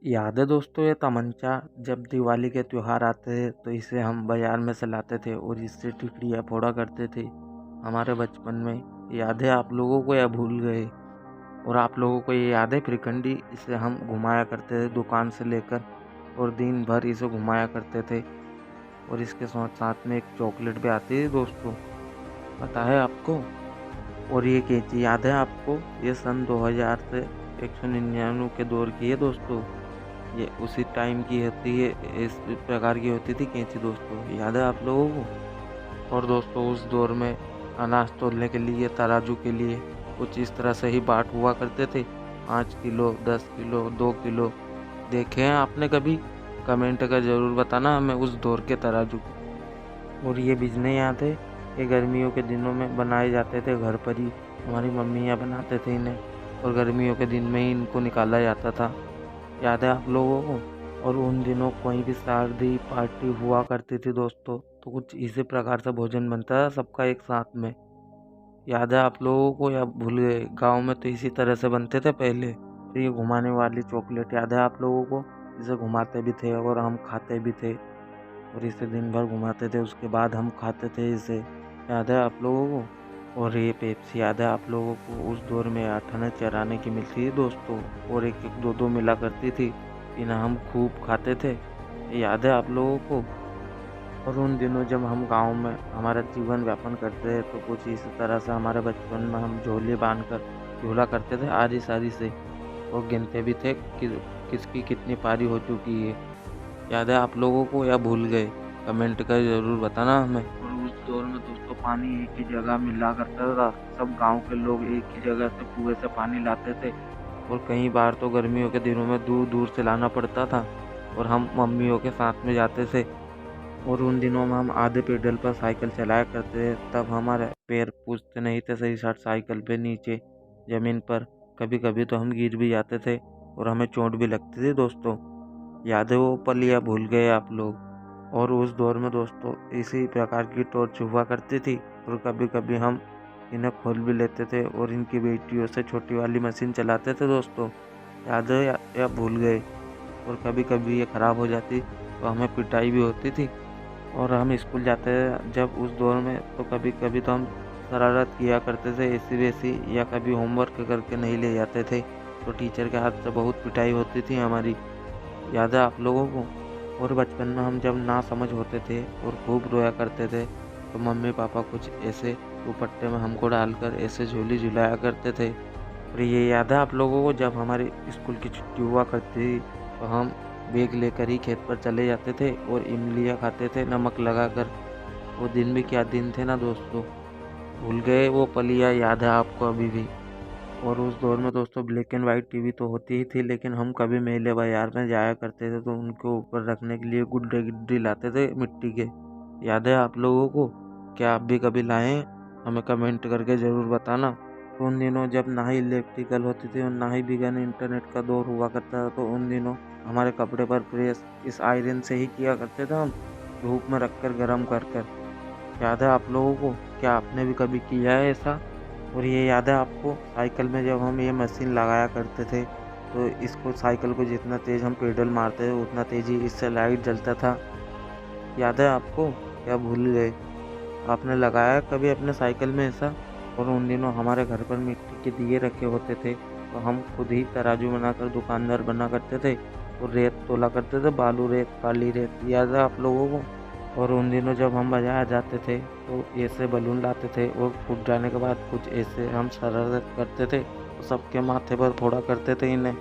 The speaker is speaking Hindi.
याद है दोस्तों ये तमंचा। जब दिवाली के त्योहार आते हैं तो इसे हम बाजार में से लाते थे और इससे टिकड़ियाँ फोड़ा करते थे। हमारे बचपन में याद है आप लोगों को या भूल गए? और आप लोगों को ये याद है फ्रिकंडी? इसे हम घुमाया करते थे दुकान से लेकर और दिन भर इसे घुमाया करते थे। और इसके साथ साथ में एक चॉकलेट भी आती थी दोस्तों, पता है आपको? और ये कैंची याद है आपको? ये सन 2000 से 199 के दौर की है दोस्तों। ये उसी टाइम की होती है, इस प्रकार की होती थी कैंची दोस्तों, याद है आप लोगों को? और दोस्तों उस दौर में अनाज तौलने के लिए, तराजू के लिए कुछ इस तरह से ही बाट हुआ करते थे। 5 किलो, 10 किलो, 2 किलो। देखे हैं आपने कभी? कमेंट कर ज़रूर बताना हमें उस दौर के तराजू। और ये बिजने याद है? ये गर्मियों के दिनों में बनाए जाते थे घर पर ही। हमारी मम्मियाँ बनाते थे इन्हें और गर्मियों के दिन में ही इनको निकाला जाता था। याद है आप लोगों को? और उन दिनों कोई भी शादी पार्टी हुआ करती थी दोस्तों, तो कुछ इसी प्रकार से भोजन बनता था सबका एक साथ में। याद है आप लोगों को या भूल गए? गांव में तो इसी तरह से बनते थे पहले। तो ये घुमाने वाली चॉकलेट याद है आप लोगों को? इसे घुमाते भी थे और हम खाते भी थे और इसे दिन भर घुमाते थे, उसके बाद हम खाते थे इसे। याद है आप लोगों को? और ये पेप्सी याद है आप लोगों को? उस दौर में 8 आने 4 आने की मिलती थी दोस्तों और एक एक दो दो मिला करती थी। इन्हें हम खूब खाते थे, याद है आप लोगों को? और उन दिनों जब हम गांव में हमारा जीवन यापन करते थे तो कुछ इसी तरह से हमारे बचपन में हम झोले बांध कर झूला करते थे आरी सारी से और गिनते भी थे कि किसकी कितनी पारी हो चुकी है। याद है आप लोगों को या भूल गए? कमेंट कर ज़रूर बताना हमें। और उस दौर में दोस्तों पानी एक ही जगह मिला करता था। सब गांव के लोग एक ही जगह से कुएं से पानी लाते थे और कई बार तो गर्मियों के दिनों में दूर दूर से लाना पड़ता था और हम मम्मियों के साथ में जाते थे। और उन दिनों में हम आधे पेडल पर साइकिल चलाया करते थे, तब हमारे पैर पूछते नहीं थे सही साथ साइकिल पे नीचे ज़मीन पर। कभी कभी तो हम गिर भी जाते थे और हमें चोट भी लगती थी दोस्तों। याद है वो पल या भूल गए आप लोग? और उस दौर में दोस्तों इसी प्रकार की टॉर्च हुआ करती थी और कभी कभी हम इन्हें खोल भी लेते थे और इनकी बेटियों से छोटी वाली मशीन चलाते थे दोस्तों। याद है या भूल गए? और कभी कभी ये ख़राब हो जाती तो हमें पिटाई भी होती थी। और हम स्कूल जाते जब उस दौर में तो कभी कभी तो हम शरारत किया करते थे ऐसी वैसी, या कभी होमवर्क करके नहीं ले जाते थे तो टीचर के हाथ से बहुत पिटाई होती थी हमारी। याद है आप लोगों को? और बचपन में हम जब ना समझ होते थे और खूब रोया करते थे तो मम्मी पापा कुछ ऐसे दुपट्टे में हमको डालकर ऐसे झूली झुलाया करते थे। और ये याद है आप लोगों को? जब हमारी स्कूल की छुट्टी हुआ करती थी तो हम बैग लेकर ही खेत पर चले जाते थे और इमलियाँ खाते थे नमक लगाकर। वो दिन भी क्या दिन थे ना दोस्तों, भूल गए वो पलिया? याद है आपको अभी भी? और उस दौर में दोस्तों ब्लैक एंड वाइट टीवी तो होती ही थी, लेकिन हम कभी मेले बाजार में जाया करते थे तो उनके ऊपर रखने के लिए गुड्डे गिड्डी लाते थे मिट्टी के। याद है आप लोगों को? क्या आप भी कभी लाए हैं? हमें कमेंट करके ज़रूर बताना। तो उन दिनों जब ना ही इलेक्ट्रिकल होती थी और ना ही बिगन इंटरनेट का दौर हुआ करता था, तो उन दिनों हमारे कपड़े पर प्रेस इस आयरन से ही किया करते थे हम, धूप में रख कर गर्म कर कर। याद है आप लोगों को? क्या आपने भी कभी किया है ऐसा? और ये याद है आपको? साइकिल में जब हम ये मशीन लगाया करते थे तो इसको साइकिल को जितना तेज़ हम पेडल मारते थे उतना तेज़ ही इससे लाइट जलता था। याद है आपको? क्या भूल गए? आपने लगाया है कभी अपने साइकिल में ऐसा? और उन दिनों हमारे घर पर मिट्टी के दिए रखे होते थे तो हम खुद ही तराजू बनाकर दुकानदार बना करते थे और रेत तोला करते थे, बालू रेत, काली रेत। याद है आप लोगों को? और उन दिनों जब हम बाजार जाते थे तो ऐसे बलून लाते थे और फूट जाने के बाद कुछ ऐसे हम शरारत करते थे तो सबके माथे पर फोड़ा करते थे इन्हें।